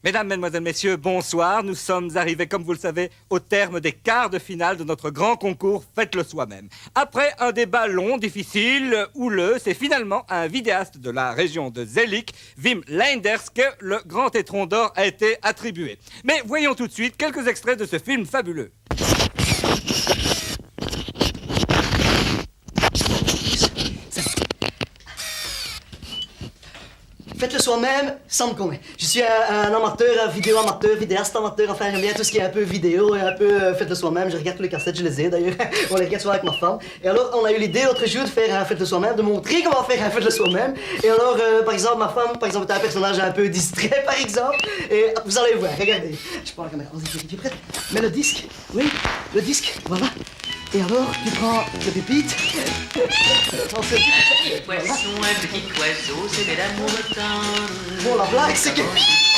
Mesdames, Mesdemoiselles, Messieurs, bonsoir. Nous sommes arrivés, comme vous le savez, au terme des quarts de finale de notre grand concours Faites-le soi-même. Après un débat long, difficile, houleux, c'est finalement à un vidéaste de la région de Zelik, Wim Leinders, que le grand étron d'or a été attribué. Mais voyons tout de suite quelques extraits de ce film fabuleux. Faites-le soi-même, sans me connaître. Je suis un amateur, vidéo amateur, vidéaste amateur, enfin j'aime bien tout ce qui est un peu vidéo et un peu faites-le soi-même. Je regarde tous les cassettes, je les ai d'ailleurs. On les regarde souvent avec ma femme. Et alors on a eu l'idée l'autre jour de faire un faites-le soi-même, de montrer comment faire un faites-le soi-même. Et alors par exemple ma femme, par exemple, est un personnage un peu distrait par exemple. Et vous allez voir, regardez. Je prends la caméra, vas-y, tu es prête? Mets le disque, oui, le disque, voilà. Et alors, tu prends le pépite. Un petit poisson, un petit oiseau, c'est bel amour tendre. Bon, la blague, c'est que...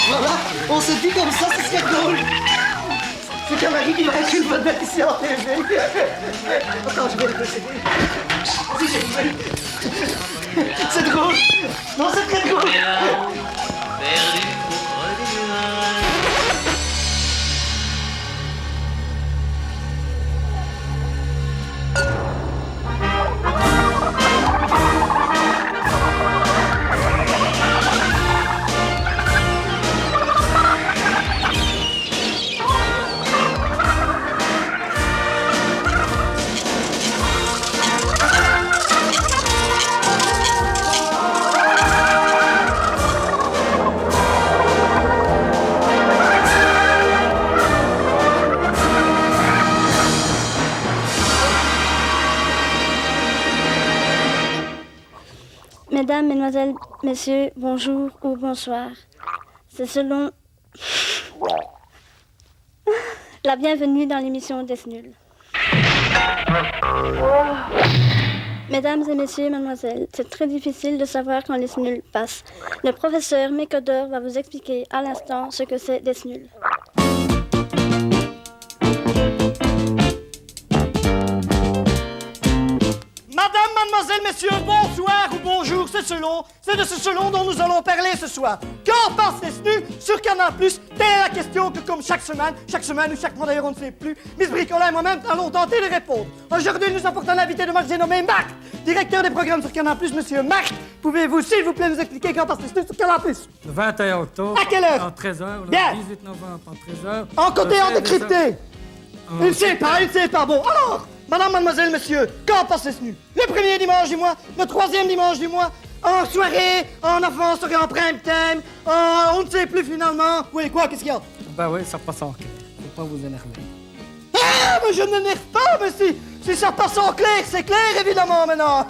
Voilà, on se dit comme ça, c'est ce qu'il y a de drôle. C'est qu'un mari qui va être une bonne bête ici en TV. Attends, je vais le procéder. Vas-y, j'ai c'est drôle. Non, c'est très drôle. Perdu pour des nuages. Mesdames, Mesdemoiselles, Messieurs, bonjour ou bonsoir. C'est selon la bienvenue dans l'émission des Nuls. Mesdames et Messieurs, Mademoiselles, c'est très difficile de savoir quand les Nuls passent. Le professeur Mécodor va vous expliquer à l'instant ce que c'est des Nuls. Madame, mademoiselle, messieurs, bonsoir ou bonjour, c'est de ce selon dont nous allons parler ce soir. Quand passe les SNU sur Canal+, telle est la question que comme chaque semaine ou chaque mois d'ailleurs on ne sait plus, Miss Bricola et moi-même allons tenter de répondre. Aujourd'hui nous apportons un invité de marque, j'ai nommé Marc, directeur des programmes sur Canal+. Monsieur Marc, pouvez-vous s'il vous plaît nous expliquer quand passe les SNU sur Canal+? Le 21 octobre. À quelle heure? En 13h. Le Bien. 18 novembre en 13h. En côté, en décrypté. En Il ne sait pas. Bon, alors, madame, mademoiselle, monsieur, quand passe les SNU? Le premier dimanche du mois, le troisième dimanche du mois, en soirée, en avance, en prime time, on ne sait plus finalement. Oui, quoi, qu'est-ce qu'il y a? Ben oui, ça passe en clair. Faut pas vous énerver. Ah, mais je ne m'énerve pas, mais si ça passe en clair, c'est clair, évidemment, maintenant.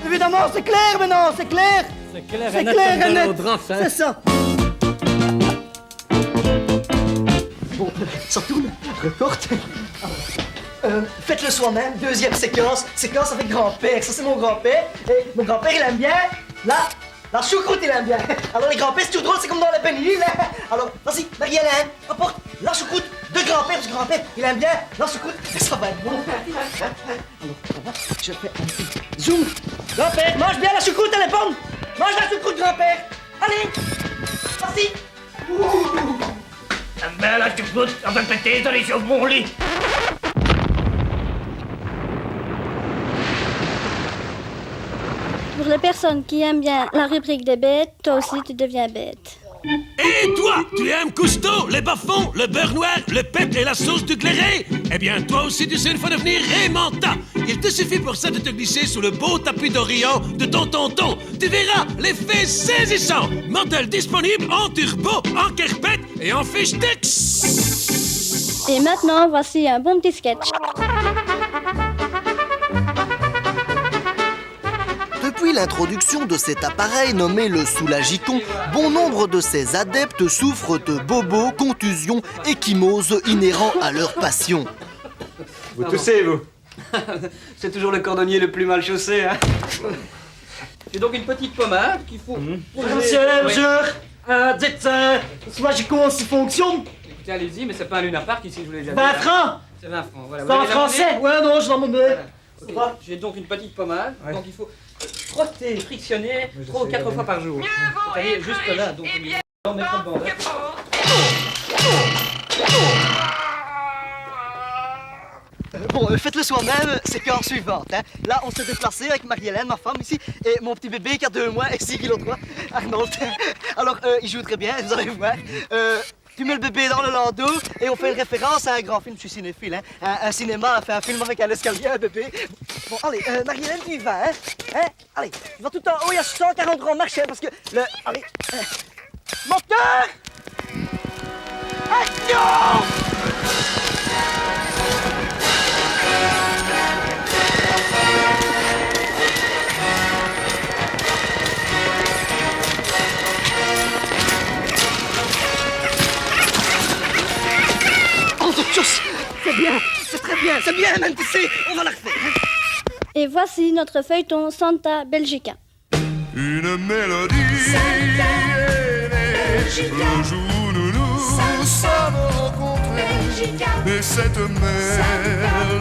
Évidemment, c'est clair, maintenant, c'est clair. C'est clair C'est et net clair comme et de net. l'eau de roche, hein. C'est ça. Bon, ça tourne, reporte. Faites-le soi-même, deuxième séquence avec grand-père. Ça, c'est mon grand-père. Et mon grand-père, il aime bien la choucroute, il aime bien. Alors, les grands-pères, c'est tout drôle, c'est comme dans la péninsule. Alors, vas-y, Marie-Hélène, apporte la choucroute de grand-père, parce que grand-père, il aime bien la choucroute. Ça va être bon. Alors, voilà, je fais un petit zoom. Grand-père, mange bien la choucroute, elle est bonne. Mange la choucroute, grand-père. Allez, vas-y. Ben la choucroute, on va péter dans les chauves mon lit. Pour les personnes qui aiment bien la rubrique des bêtes, toi aussi tu deviens bête. Et toi, tu aimes Cousteau, les bas-fonds, le beurre noir, le pep et la sauce du clairet? Eh bien, toi aussi, tu sais une fois devenir Raymanta. Il te suffit pour ça de te glisser sous le beau tapis d'Orient de ton tonton. Tu verras l'effet saisissant. Modèle disponible en turbo, en kerpette et en fiche texte. Et maintenant, voici un bon petit sketch. Depuis l'introduction de cet appareil nommé le soulagicon, bon nombre de ses adeptes souffrent de bobos, contusions, ecchymoses inhérents à leur passion. Vous toussez, vous? C'est toujours le cordonnier le plus mal chaussé, hein. J'ai donc une petite pommade qu'il faut... Monsieur, dites, ce magicon, s'il fonctionne. Écoutez, allez-y, mais c'est pas un lunapark ici, je vous l'ai déjà dit. 20 francs. C'est 20 francs, voilà. C'est en français? Ouais, non, je l'en mets. Ok, j'ai donc une petite pommade, donc il faut frotter, frictionner 3 ou 4 fois par jour. C'est-à-dire juste là, donc on met pas de bandage. Bon, faites-le soi-même, séquence suivante. Hein. Là, on s'est déplacé avec Marie-Hélène, ma femme ici, et mon petit bébé qui a 2 mois et 6 kg 3, Arnold. Alors, il joue très bien, vous allez voir. Tu mets le bébé dans le landau et on fait une référence à un grand film, je suis cinéphile, hein. Un cinéma a fait un film avec un escalier, un bébé. Bon, allez, Marie-Hélène, tu y vas, hein. Allez, tu vas tout en haut, il y a 143 marches, hein, parce que le... Allez, moteur! Action! C'est bien, c'est très bien, c'est bien, même tu sais, on va la refaire. Et voici notre feuilleton Santa Belgica. Une mélodie le jour où nous nous sommes rencontrés. Et cette mélodie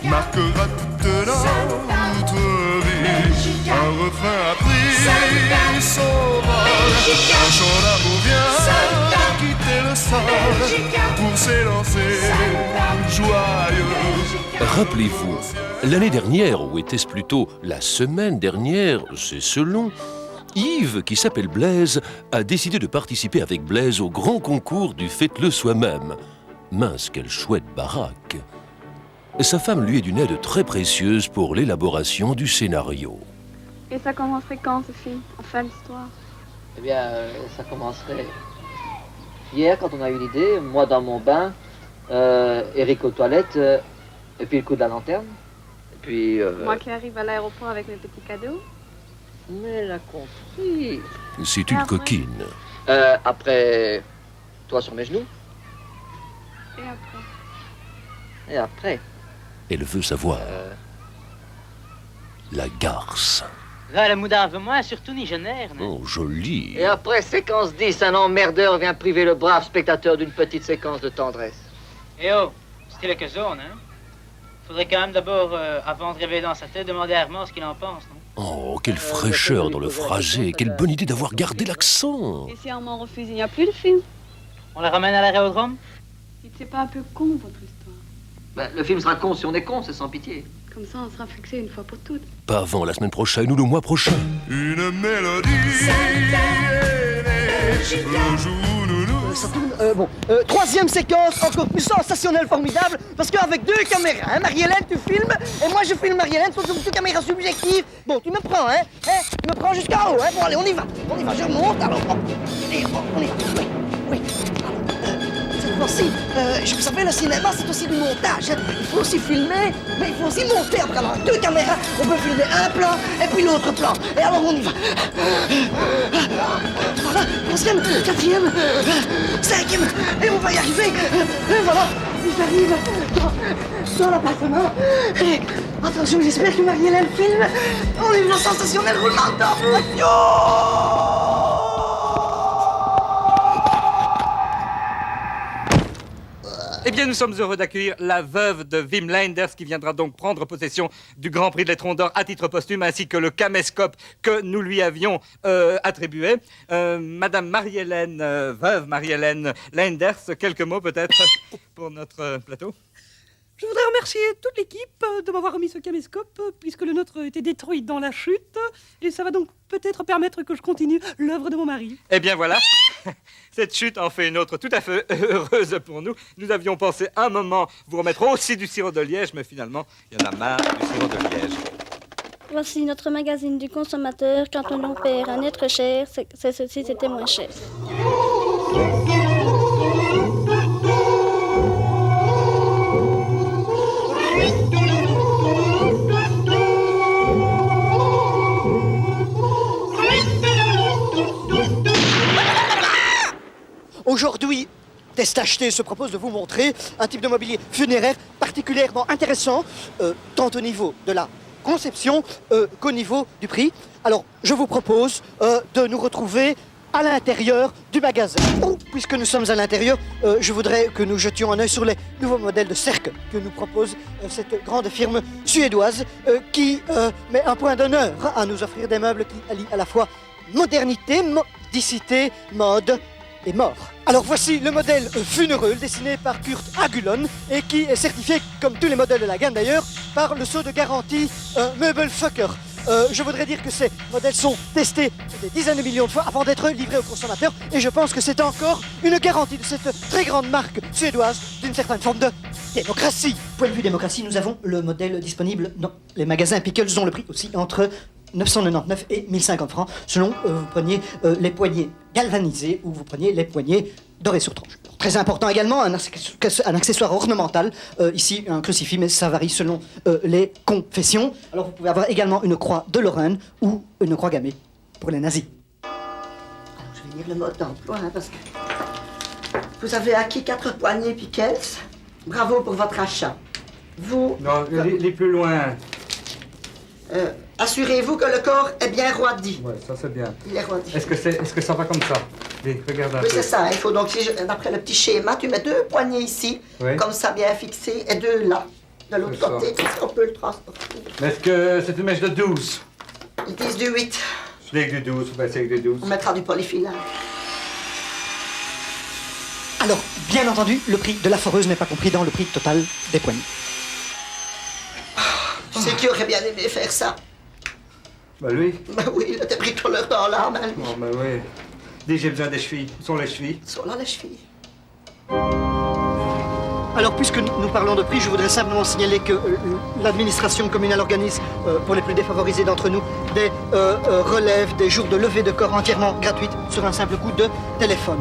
marquera toute notre vie. Un refrain a pris son vol, un chant d'amour vient quitter le sol pour s'élancer joyeux. Rappelez-vous, l'année dernière, ou était-ce plutôt la semaine dernière, c'est selon, Yves, qui s'appelle Blaise, a décidé de participer avec Blaise au grand concours du Faites-le soi-même. Mince, quelle chouette baraque! Sa femme lui est d'une aide très précieuse pour l'élaboration du scénario. Et ça commencerait quand, Sophie? Enfin, l'histoire. Eh bien, ça commencerait hier quand on a eu l'idée, moi dans mon bain, Eric aux toilettes, et puis le coup de la lanterne. Et puis... Moi qui arrive à l'aéroport avec mes petits cadeaux. Mais elle a compris. C'est une coquine. Après, toi sur mes genoux. Et après? Et après? Elle veut savoir. La garce. Va le moudin veut moins, surtout ni genère. Oh, joli. Et après, séquence 10, un emmerdeur vient priver le brave spectateur d'une petite séquence de tendresse. Eh oh, c'était que zone, hein. Faudrait quand même d'abord, avant de réveiller dans sa tête, demander à Armand ce qu'il en pense, non? Oh, quelle fraîcheur dans le phrasé. Quelle bonne idée d'avoir gardé l'accent. Et si Armand refuse, il n'y a plus de film? On la ramène à l'aérodrome? C'est pas un peu con, votre histoire? Ben, le film sera con si on est con, c'est sans pitié. Comme ça, on sera fixé une fois pour toutes. Pas avant la semaine prochaine ou le mois prochain. Une mélodie le jour où nous nous... Ça tourne, bon, 3e séquence, encore plus sensationnelle, formidable, parce qu'avec 2 caméras, hein, Marie-Hélène, tu filmes, et moi je filme Marie-Hélène, sur 2 caméras subjectives. Bon, tu me prends, hein, tu me prends jusqu'en haut, hein, bon, allez, on y va, je remonte, alors, bon, et bon, on y va, oui, cette fois-ci, vous savez, le cinéma, c'est aussi du montage, hein. Il faut aussi filmer, mais il faut aussi monter, après avoir 2 caméras, on peut filmer un plan, et puis l'autre plan, et alors on y va. Voilà, 3e, 4e, 5e, et on va y arriver. Et voilà, j'arrive dans l'appartement. Et attention, j'espère que Marie-Hélène filme. On est dans sensationnel roulement d'action. Eh bien, nous sommes heureux d'accueillir la veuve de Wim Wenders qui viendra donc prendre possession du Grand Prix de l'Étron d'Or à titre posthume ainsi que le caméscope que nous lui avions attribué. Madame Marie-Hélène, veuve Marie-Hélène Wenders, quelques mots peut-être pour notre plateau. Je voudrais remercier toute l'équipe de m'avoir remis ce caméscope, puisque le nôtre était détruit dans la chute, et ça va donc peut-être permettre que je continue l'œuvre de mon mari. Eh bien voilà, cette chute en fait une autre tout à fait heureuse pour nous. Nous avions pensé un moment vous remettre aussi du sirop de liège, mais finalement, il y en a marre du sirop de liège. Voici notre magazine du consommateur. Quand on perd un être cher, c'est ceci, c'était moins cher. Aujourd'hui, Test Acheté se propose de vous montrer un type de mobilier funéraire particulièrement intéressant, tant au niveau de la conception qu'au niveau du prix. Alors, je vous propose de nous retrouver à l'intérieur du magasin. Puisque nous sommes à l'intérieur, je voudrais que nous jetions un œil sur les nouveaux modèles de cercle que nous propose cette grande firme suédoise qui met un point d'honneur à nous offrir des meubles qui allient à la fois modernité, modicité, mode est mort. Alors voici le modèle Funereul dessiné par Kurt Agulon et qui est certifié, comme tous les modèles de la gamme d'ailleurs, par le sceau de garantie Möbelfucker. Je voudrais dire que ces modèles sont testés des dizaines de millions de fois avant d'être livrés aux consommateurs et je pense que c'est encore une garantie de cette très grande marque suédoise d'une certaine forme de démocratie. Point de vue démocratie, nous avons le modèle disponible dans les magasins Pickles dont le prix aussi entre 999 et 1050 francs selon vous preniez les poignées galvanisées ou vous preniez les poignées dorées sur tranche. Très important également, un accessoire ornemental, ici un crucifix, mais ça varie selon les confessions. Alors vous pouvez avoir également une croix de Lorraine ou une croix gammée pour les nazis. Alors, je vais lire le mode d'emploi, parce que vous avez acquis 4 poignées Pickles. Bravo pour votre achat. Vous... Non, les plus loin. Assurez-vous que le corps est bien roidi. Ouais, ça c'est bien. Il est roidi. Est-ce que ça va comme ça? Oui, regarde un peu. Oui, c'est ça. Il faut donc, d'après le petit schéma, tu mets 2 poignées ici, oui. Comme ça, bien fixées, et 2 là. De l'autre côté, on peut le transporter. Mais est-ce que c'est une mèche de 12? Ils disent du 8. Je l'ai avec du 12, c'est avec du 12. On mettra du polyfilant. Alors, bien entendu, le prix de la foreuse n'est pas compris dans le prix total des poignées. Tu sais qui aurait bien aimé faire ça? Bah lui. Bah oui, il a pris tout leur temps là, mais lui. Oh, bah oui. Dis, j'ai besoin des chevilles. Où sont les chevilles? Ils sont là, les chevilles. Alors, puisque nous parlons de prix, je voudrais simplement signaler que l'administration communale organise, pour les plus défavorisés d'entre nous, des relèves, des jours de levée de corps entièrement gratuites sur un simple coup de téléphone.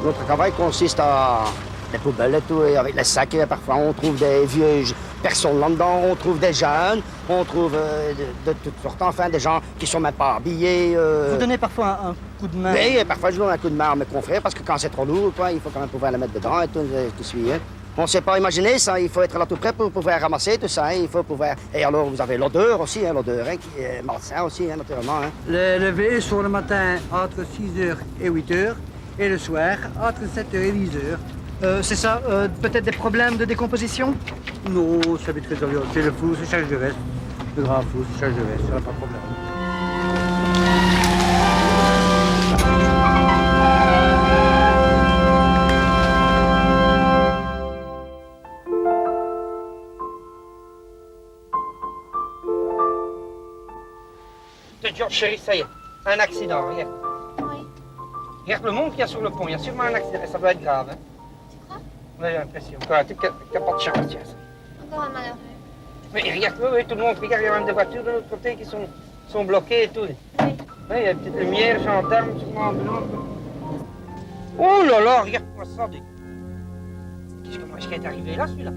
Notre travail consiste à les poubelles et tout, et avec les sacs, et parfois on trouve des vieux personnes là-dedans, on trouve des jeunes, on trouve de toutes sortes, enfin des gens qui sont même pas habillés. Vous donnez parfois un coup de main? Oui, et parfois je donne un coup de main à mes confrères, parce que quand c'est trop lourd, quoi, il faut quand même pouvoir le mettre dedans et tout suit. Hein. On ne sait pas imaginer ça, il faut être là tout près pour pouvoir ramasser tout ça, hein, il faut pouvoir... Et alors vous avez l'odeur aussi, hein, l'odeur hein, qui est malsain aussi, hein, naturellement. Hein. Les levées sont le matin entre 6h et 8h et le soir entre 7h et 10h. C'est ça, peut-être des problèmes de décomposition? Non, ça va très bien. C'est le fou, c'est charge de reste. Le grand fou, c'est charge de reste, ça n'a pas de problème. George, chérie, ça y est, un accident, regarde. Oui. Regarde le monde qu'il y a sur le pont, il y a sûrement un accident, et ça doit être grave, hein. Tu crois? Oui, j'ai l'impression. Quoi, tu n'as pas de chance, tiens. Encore un malheureux. Mais regarde, oui, tout le monde, regarde, il y a même des voitures de l'autre côté qui sont bloquées et tout. Oui. Oui, il y a peut-être lumière, gendarme, sûrement ambulance. Oh là là, regarde-moi ça, comment est-ce qu'il est arrivé là, celui-là?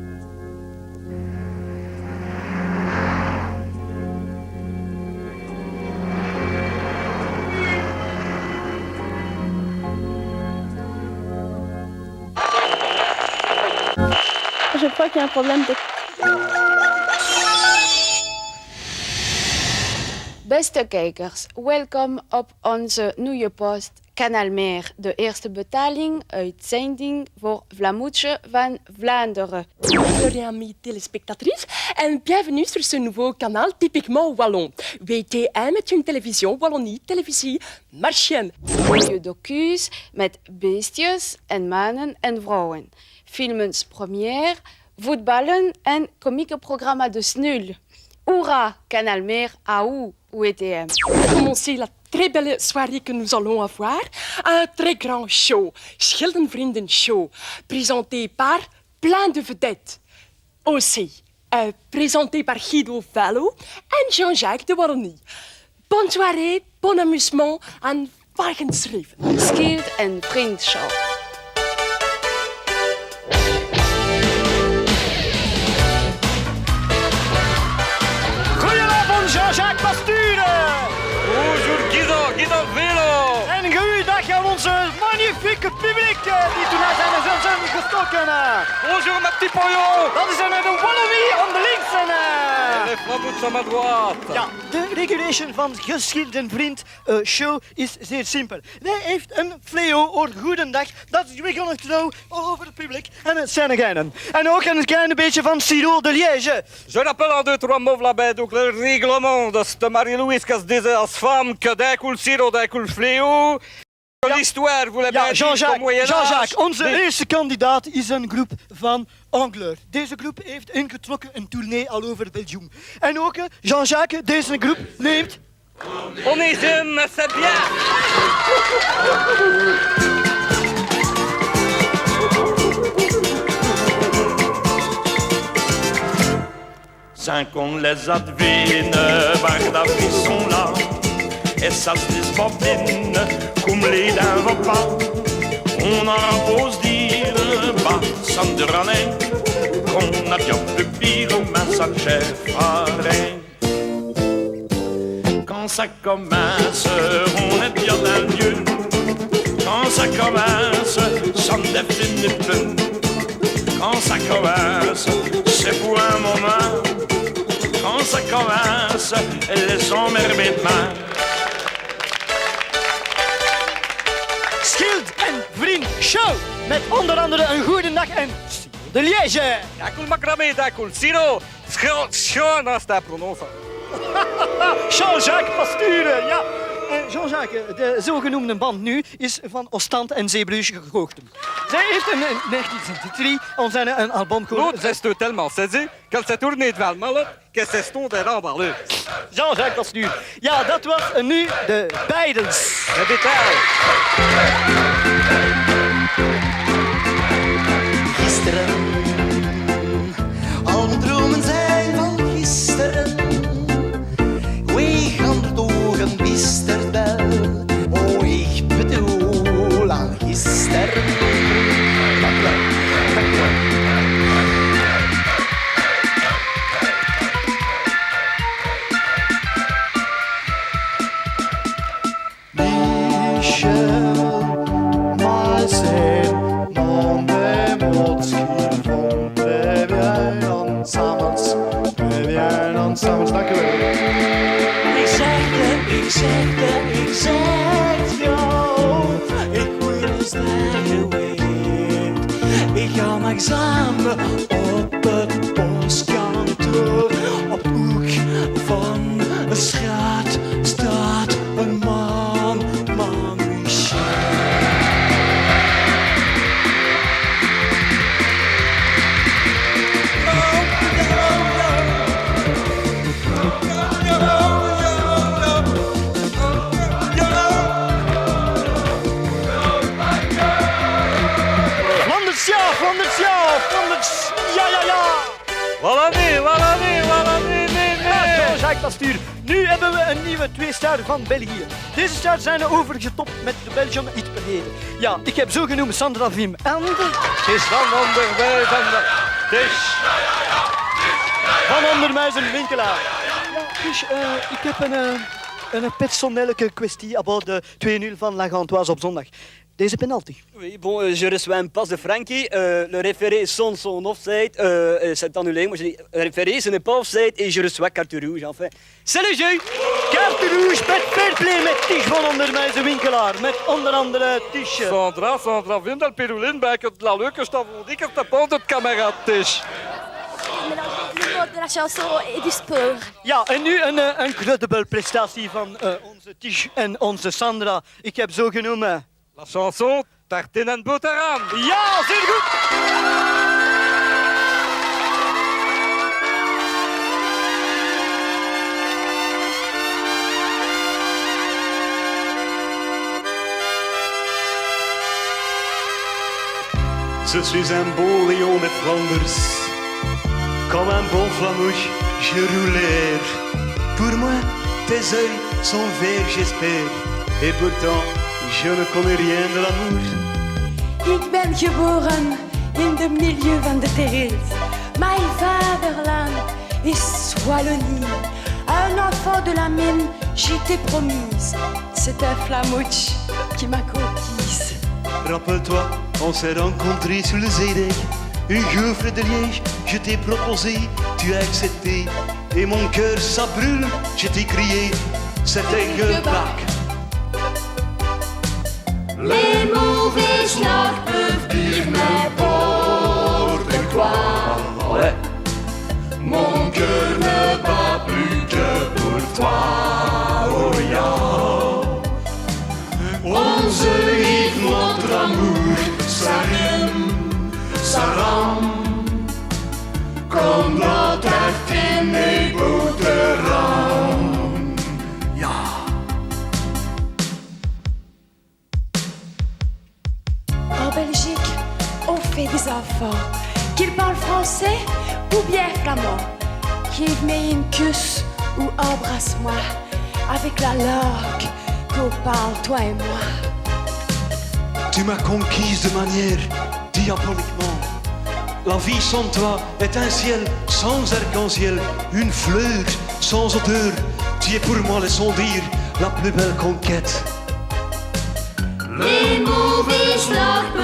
Je crois qu'il y a un problème de... Beste kijkers, welkom op onze nieuwe post Kanaal Meer, de eerste betaling uitzending voor Vlamoetje van Vlaanderen. Bonjour amis téléspectatrices et bienvenue sur ce nouveau canal typiquement wallon. WTM est une télévision Wallonie, televisie marchienne. Mooie docu's met beestjes en mannen en vrouwen. Films première, voetballen en komieke programma de snul. Hoera, Kanaal Meer, aou, WTM. Commencer la très belle soirée que nous allons avoir, un très grand show, Schildenvrienden Show, présenté par plein de vedettes. Aussi, présenté par Guido Vello et Jean-Jacques de Wallonie. Bonne soirée, bon amusement en varkensleven. Schild en Vriendschap. Goedenavond, Jean-Jacques Pasture! Bonjour Guido Vello! En goeiedag aan onze magnifieke publiek die toen naar zijn zin gestoken. Bonjour ma petit poyo! Dat is de Wallonie aan de links. Les Flamoets aan mijn droite. Ja, de regulation van Geschild en Vriend show is zeer simpel. Hij heeft een fleo over goedendag. Dat is we're gonna throw all over het publiek. En het zijn genen. En ook een klein beetje van sirop de Liège. Je rappelle en 2-3 mots là-bas, donc le règlement de cette Marie-Louise qui se disait als femme que d'un coup le sirop, d'un coup le fléau. L'histoire, vous l'avez Ja, dit, au Moyen Âge. Jean-Jacques, onze eerste kandidaat is een groep van Angleur. Deze groep heeft ingetrokken een tournee al over Belgium. En ook, Jean-Jacques, deze groep neemt... Onésime, c'est bien! Cinq on les advine, waar dat sont là. Et ça se disbobine, comme les d'un va pas. On en pose dire, bah, Sandralin, qu'on a bien plus pire, mais ça chef rien. Quand ça commence, on est bien dans le lieu. Quand ça commence, ça ne définit plus. Quand ça commence, c'est pour un moment. Quand ça commence, les emmerveillements. Schild en Vriend Show. Met onder andere een goede nacht en de Liège. Dakul macramé, dakul siro. Schoon als dat prononce. Jean-Jacques Pasture, ja. Jean-Jacques, de zogenoemde band nu is van Ostend en Zeebrugge gekochten. Zij heeft in 1963 ons een album L'autre reste tellement saisi qu'elle s'est tournée devant le malin que c'est son des remballeux. Jean-Jacques Pasture. Ja, dat was nu de Beidens. Le détail. Gisteren, al mijn dromen zijn van gisteren. Weeg aan de ogen bistert wel. Oh, ik bedoel aan gisteren. Michel, Marcel, mon emotie vont très bien ensemble. Dank u wel. Ik zeg jou, ik wil eens naar je weet. Ik ga maar samen op het boskantoor. Op hoek van een straat staat een man Michel. Flanders, ja. Jean-Jacques Pasture. Nu hebben we een nieuwe tweester van België. Deze ster zijn overgetopt met de Belgium iets verleden. Ja, ik heb zogenoemd Sandra Vim en... Het is van onderbij van de... Van ondermijs een winkelaar. Ja, dus ik heb een personnelijke kwestie about de 2-0 van La Gantoise op zondag. Deze penalty. Oui, bon, je reçois un passe de Frankie. Le référé sonne son offside. C'est annulé. Moi, je dis référé, ce n'est pas offside. Et je reçois carte rouge, enfin. C'est le jeu! Carte rouge met fair play met Tige van ondermijs een winkelaar. Met onder andere Tige. Sandra vindt dat Pirulin bij het la leuke staf. Ik heb de pont het camarade Tige. Le mot de la chanson et du sport. Ja, en nu een credible prestatie van onze Tige en onze Sandra. Ik heb zo genoemd... La chanson Tartine en boterham. Ja, zeer goed! Je suis un beau lion de Flanders. Comme un bon flamouche, je roulais. Pour moi, tes yeux sont verts, j'espère. Et pourtant, je ne connais rien de l'amour. Ik ben geboren in de milieu van de Therese. Mijn vaderland is Wallonie. Un enfant de la mine, j'étais promise. C'est un flamouche qui m'a conquise. Rappelle-toi, on s'est rencontrés sur le Zedek. Une gaufre de Liège, je t'ai proposé, tu as accepté. Et mon cœur, ça brûle, je t'ai crié, c'était que bac. Les mauvaises langues peuvent dire n'importe quoi. Ouais. Mon cœur ne bat plus que pour toi, oh yeah. 11 En Belgique, on fait des enfants, qu'ils parlent français ou bien flamand. Give me une cusse ou embrasse-moi avec la langue qu'on parle, toi et moi. Tu m'as conquise de manière diaboliquement. La vie sans toi est un ciel sans arc-en-ciel, une fleur sans odeur. Tu es pour moi, laissons dire, la plus belle conquête. L'amour ist noch